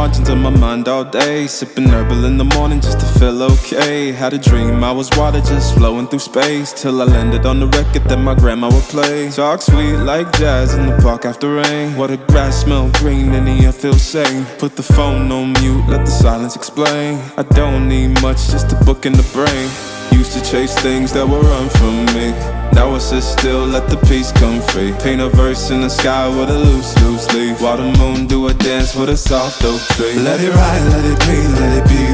margins of my mind all day, sipping herbal in the morning just to feel okay. Had a dream I was water just flowing through space, till I landed on the record that my grandma would play. Talk sweet like jazz in the park after rain. What the grass smell green and the air feels sane. Put the phone on mute, let the silence explain. I don't need much, just a book in the brain. Used to chase things that were run from me. Now I sit still, let the peace come free. Paint a verse in the sky with a loose leaf. While the moon do a dance with a soft oak tree. Let it ride, let it be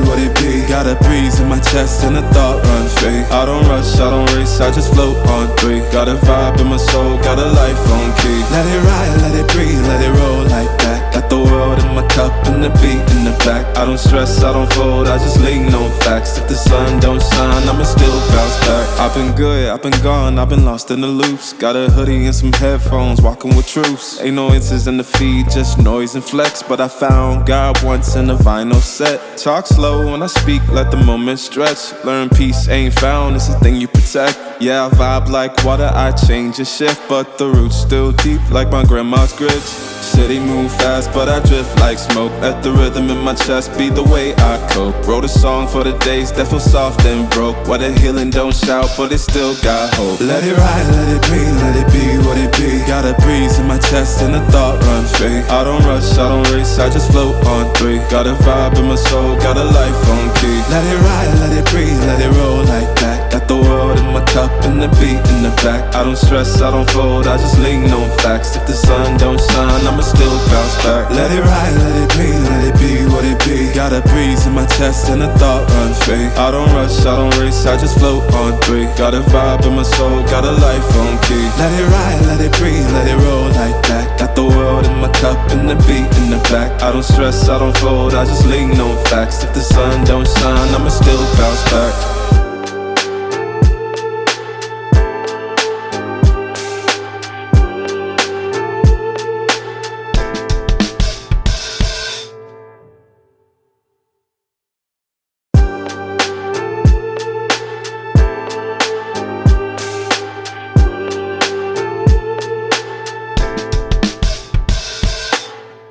what it be. Got a breeze in my chest and a thought run free. I don't rush, I don't race, I just float on three. Got a vibe in my soul, got a life on key. Let it ride, let it breathe, let it roll like that. Got the world in my cup and the beat in the back. I don't stress, I don't fold, I just lean on facts. If the sun don't shine, I'ma still bounce back. I've been good, I've been gone, I've been lost in the loops. Got a hoodie and some headphones, walking with truths. Ain't no inches in the feed, just noise and flex. But I found God once in a vinyl set. Talk slow when I speak, let the moment stretch. Learn peace ain't found, it's a thing you protect. Yeah, I vibe like water, I change and shift, but the roots still deep like my grandma's grits. City move fast, but I drift like smoke. Let the rhythm in my chest be the way I cope. Wrote a song for the days that feel soft and broke. Why the healing don't shout, but it still got hope. Let it ride, let it breathe, let it be what it be. Got a breeze in my chest and a thought run free. I don't rush, I don't race, I just float on three. Got a vibe in my soul, got a life on key. Let it ride, let it breathe, let it roll like that. Got the world in my cup and the beat in the back. I don't stress, I don't fold, I just lean on facts. If the sun don't shine, I'ma still bounce back. Let it ride, let it be, let it be what it be. Got a breeze in my chest and a thought run free. I don't rush, I don't race, I just float on three. Got a vibe in my soul, got a life on key. Let it ride, let it breathe, let it roll like that. Got the world in my cup and the beat in the back. I don't stress, I don't fold, I just lean on facts. If the sun don't shine, I'ma still bounce back.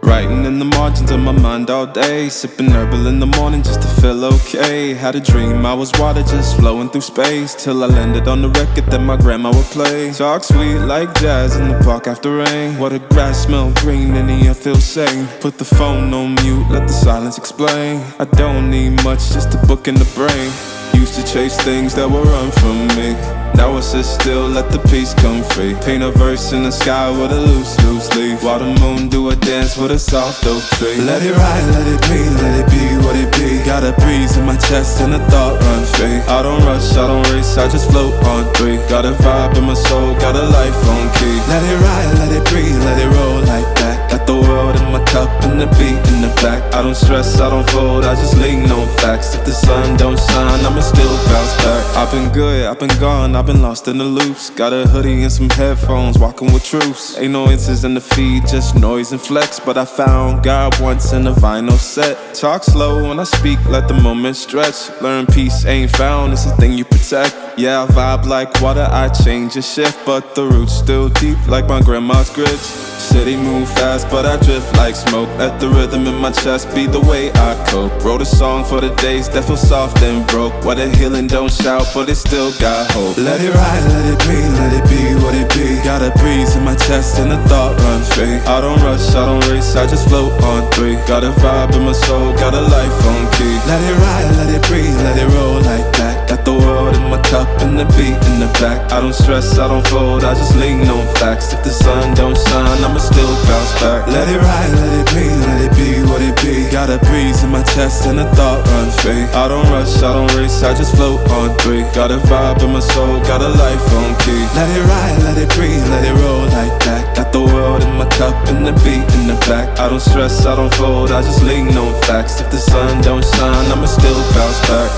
Writing in the margins of my mind all day, sipping herbal in the morning just to feel okay. Had a dream I was water just flowing through space, till I landed on the record that my grandma would play. Talk sweet like jazz in the park after rain. What the grass smell green and the air feels sane. Put the phone on mute, let the silence explain. I don't need much, just a book in the brain. Used to chase things that were run from me. Now I sit still, let the peace come free. Paint a verse in the sky with a loose leaf. While the moon do a dance with a soft oak tree. Let it ride, let it breathe, let it be what it be. Got a breeze in my chest and a thought run free. I don't rush, I don't race, I just float on three. Got a vibe in my soul, got a life on key. Let it ride, let it breathe, let it roll like that. Got the world in my cup and the beat in the back. I don't stress, I don't fold, I just lean on facts. If the sun don't shine, I'ma still bounce back. I've been good, I've been gone, I've been lost in the loops. Got a hoodie and some headphones, walking with truths. Ain't no inches in the feed, just noise and flex. But I found God once in a vinyl set. Talk slow when I speak, let the moment stretch. Learn peace ain't found, it's a thing you protect. Yeah, I vibe like water, I change and shift, but the roots still deep like my grandma's grits. City move fast, but I drift like smoke. Let the rhythm in my chest be the way I cope. Wrote a song for the days that feel soft and broke. Why the healing don't shout, but it still got hope. Let it ride, let it breathe, let it be what it be. Got a breeze in my chest and a thought run free. I don't rush, I don't race, I just float on three. Got a vibe in my soul, got a life on key. Let it ride, let it breathe, let it roll like that. Got the world in my cup and the beat in the back. I don't stress, I don't fold, I just lean on facts. If the sun don't shine, I'ma still bounce back. Let it ride, let it breathe, let it be what it be. Got a breeze in my chest and a thought run free. I don't rush, I don't race, I just float on three. Got a vibe in my soul, got a life on key. Let it ride, let it breathe, let it roll like that. Got the world in my cup and the beat in the back. I don't stress, I don't fold, I just lean on facts. If the sun don't shine, I'ma still bounce back.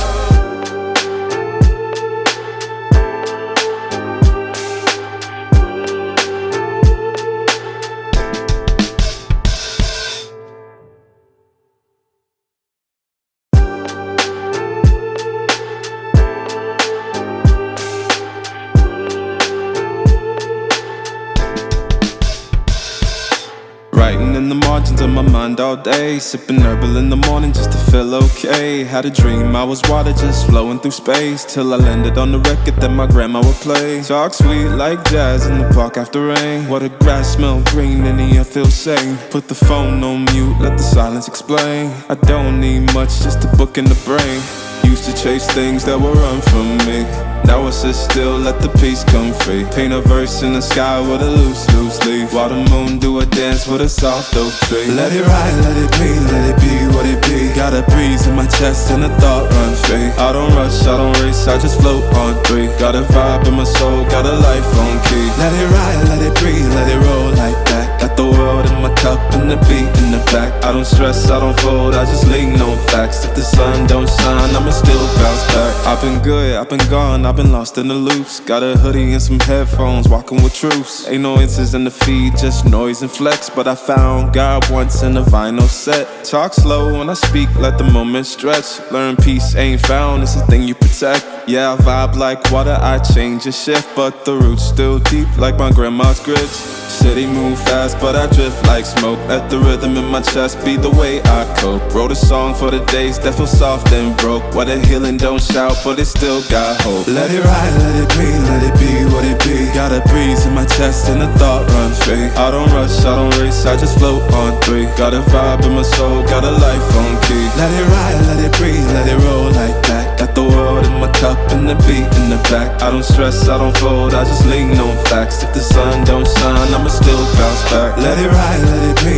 Writing in the margins of my mind all day, sipping herbal in the morning just to feel okay. Had a dream I was water just flowing through space, till I landed on the record that my grandma would play. Talk sweet like jazz in the park after rain. What the grass smell green and the air feels sane. Put the phone on mute, let the silence explain. I don't need much, just a book in the brain. Used to chase things that would run from me. Now I sit still, let the peace come free. Paint a verse in the sky with a loose leaf, while the moon do a dance with a soft oak tree. Let it ride, let it be what it be. Got a breeze in my chest and a thought run free. I don't rush, I don't race, I just float on three. Got a vibe in my soul, got a life on key. Let it ride, let it breathe, let it roll like that. Got the world in my cup and the beat in the back. I don't stress, I don't fold, I just lean on facts. If the sun don't shine, I'ma still bounce back. I've been good, I've been gone, I've been lost in the loops. Got a hoodie and some headphones, walking with truths. Ain't no answers in the feed, just noise and flex. But I found God once in a vinyl set. Talk slow when I speak, let the moment stretch. Learn peace ain't found, it's a thing you protect. Yeah, I vibe like water, I change and shift, but the roots still deep like my grandma's grits. City move fast, but I drift like smoke. Let the rhythm in my chest be the way I cope. Wrote a song for the days that feel soft and broke. What a healing don't shout, but it still got hope. Let it ride, let it be, let it be what it be. Got a breeze in my chest and a thought run free. I don't rush, I don't race, I just float on three. Got a vibe in my soul, got a life on key. Let it ride, let it breathe, let it roll like that. Got the world in my cup and the beat in the back. I don't stress, I don't fold, I just lean on facts. If the sun don't shine, I'ma still bounce back. Let it ride, let it be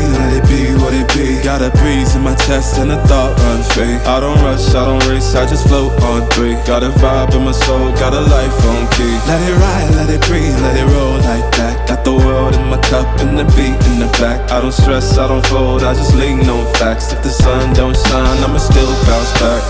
what it be. Got a breeze in my chest and a thought run free. I don't rush, I don't race, I just float on three. Got a vibe in my soul, got a life on key. Let it ride, let it breathe, let it roll like that. Got the world in my cup and the beat in the back. I don't stress, I don't fold, I just lean on facts. If the sun don't shine, I'ma still bounce back.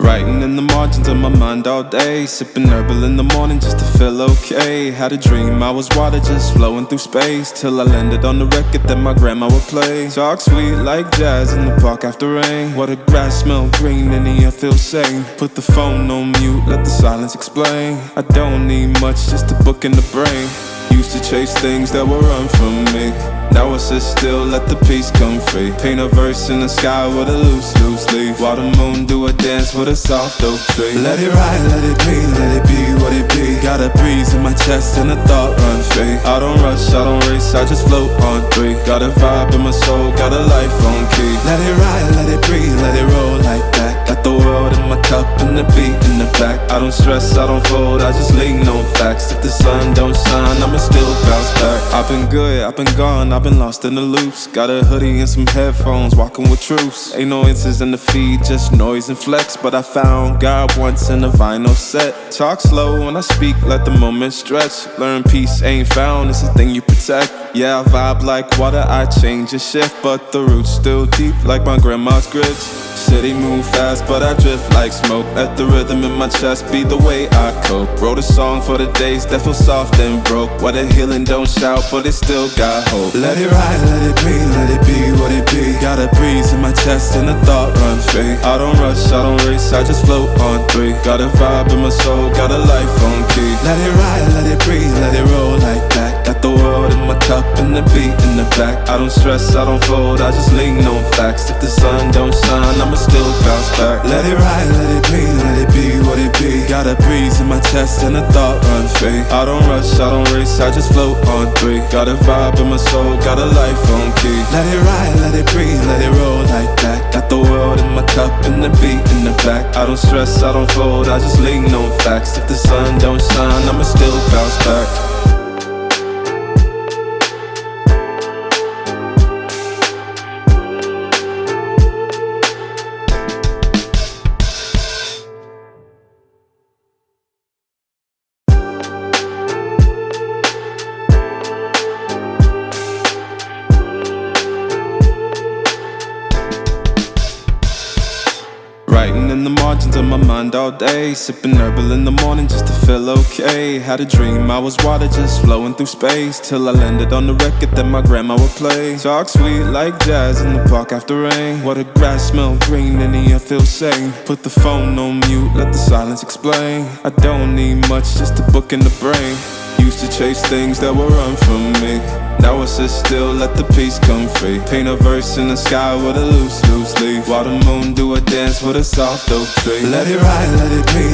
Writing in the margins of my mind all day, sipping herbal in the morning just to feel okay. Had a dream I was water just flowing through space, till I landed on the record that my grandma would play. Talk sweet like jazz in the park after rain. What the grass smell green and the air feels sane. Put the phone on mute, let the silence explain. I don't need much, just a book in the brain. Used to chase things that would run from me. Now I sit still, let the peace come free. Paint a verse in the sky with a loose leaf, while the moon do a dance with a soft oak tree. Let it ride, let it be what it be. Got a breeze in my chest and a thought run free. I don't rush, I don't race, I just float on three. Got a vibe in my soul, got a life on key. Let it ride, let it breathe, let it roll like that. Got the world in my cup and the beat in the back. I don't stress, I don't fold, I just lean on facts. If the sun don't shine, I'ma still bounce back. I've been good, I've been gone, I've been lost in the loops. Got a hoodie and some headphones, walking with truths. Ain't no answers in the feed, just noise and flex. But I found God once in a vinyl set. Talk slow when I speak, let the moment stretch. Learn peace ain't found, it's a thing you protect. Yeah, I vibe like water, I change and shift, but the roots still deep like my grandma's grits. City move fast, but I drift like smoke. Let the rhythm in my chest be the way I cope. Wrote a song for the days that feel soft and broke. What a healing don't shout, but it still got hope. Let it ride, let it be what it be. Got a breeze in my chest and a thought run free. I don't rush, I don't race, I just float on three. Got a vibe in my soul, got a life on key. Let it ride, let it breathe, let it roll like that. Got the world in my cup and the beat in the back. I don't stress, I don't fold, I just lean on facts. If the sun don't shine, I'ma still bounce back. Let it ride, let it be what it be. Got a breeze in my chest and a thought run free. I don't rush, I don't race, I just float on three. Got a vibe in my soul, got a life on key. Let it ride, let it breathe, let it roll like that. Got the world in my cup and the beat in the back. I don't stress, I don't fold, I just lean on facts. If the sun don't shine, I'ma still bounce back. Writing in the margins of my mind all day, sipping herbal in the morning just to feel okay. Had a dream I was water just flowing through space, till I landed on the record that my grandma would play. Talk sweet like jazz in the park after rain. What the grass smell green and the air feels sane. Put the phone on mute, let the silence explain. I don't need much, just a book in the brain. Used to chase things that would run from me. Now I sit still, let the peace come free. Paint a verse in the sky with a loose leaf. While the moon do a dance with a soft oak tree. Let it ride, let it be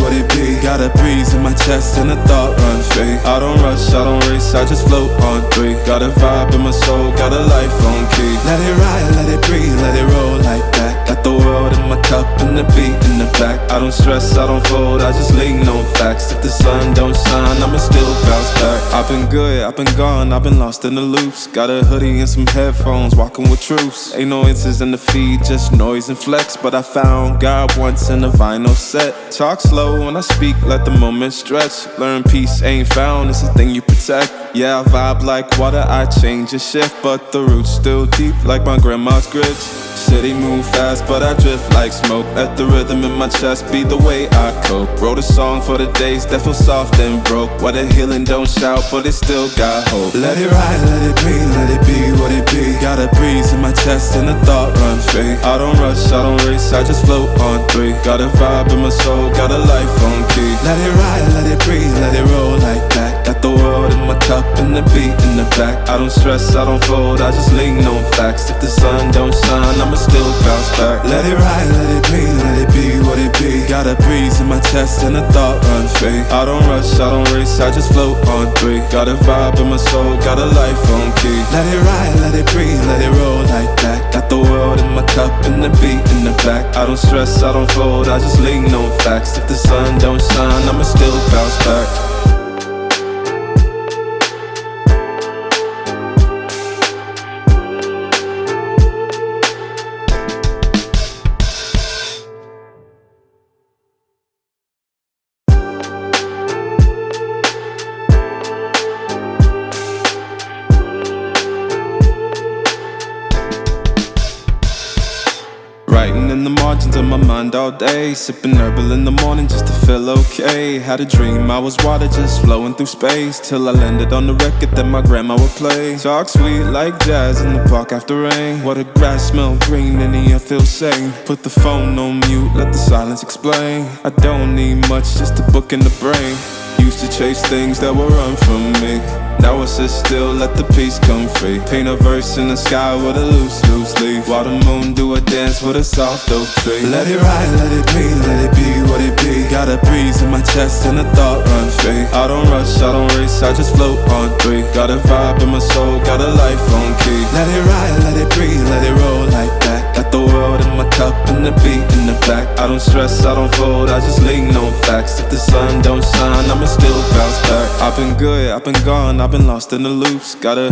what it be. Got a breeze in my chest and a thought run free. I don't rush, I don't race, I just float on three. Got a vibe in my soul, got a life on key. Let it ride, let it breathe, let it roll like that. Got the world in my cup and the beat in the back. I don't stress, I don't fold, I just lean on facts. If the sun don't shine, I'ma still bounce back. I've been good, I've been gone, I've been lost in the loops. Got a hoodie and some headphones, walking with truths. Ain't no answers in the feed, just noise and flex. But I found God once in a vinyl set. Talk slow when I speak, let the moment stretch. Learn peace ain't found, it's a thing you protect. Yeah, I vibe like water, I change and shift, but the roots still deep like my grandma's grits. City move fast, but I drift like smoke. Let the rhythm in my chest be the way I cope. Wrote a song for the days that feel soft and broke. Where the healing don't shout, but it still got hope. Let it ride, let it breathe, let it be what it be. Got a breeze in my chest and a thought run free. I don't rush, I don't race, I just float on three. Got a vibe in my soul, got a life on key. Let it ride, let it breathe, let it roll like that. Got the world in my cup and the beat in the back. I don't stress, I don't fold, I just lean on facts. If the sun don't shine, I'ma still bounce back. Let it ride, let it breathe, let it be what it be. Got a breeze in my chest and a thought run free. I don't rush, I don't race, I just float on three. Got a vibe in my soul, got a life on key. Let it ride, let it breathe, let it roll like that. Got the world in my cup and the beat in the back. I don't stress, I don't fold, I just lean on facts. If the sun don't shine, I'ma still bounce back. Writing in the margins of my mind all day, sipping herbal in the morning just to feel okay. Had a dream I was water just flowing through space, till I landed on the record that my grandma would play. Talk sweet like jazz in the park after rain. What the grass smell green and the air feels sane. Put the phone on mute, let the silence explain. I don't need much, just a book in the brain. Used to chase things that would run from me. Now I sit still, let the peace come free. Paint a verse in the sky with a loose leaf. While the moon do a dance with a soft oak tree. Let it ride, let it breathe, let it be what it be. Got a breeze in my chest and a thought run free. I don't rush, I don't race, I just float on three. Got a vibe in my soul, got a life on key. Let it ride, let it breathe, let it roll like that. Got the world in my cup and the beat in the back. I don't stress, I don't fold, I just lean on facts. If the sun don't shine, I'ma still bounce back. I've been good, I've been gone, I've been lost in the loops. Got a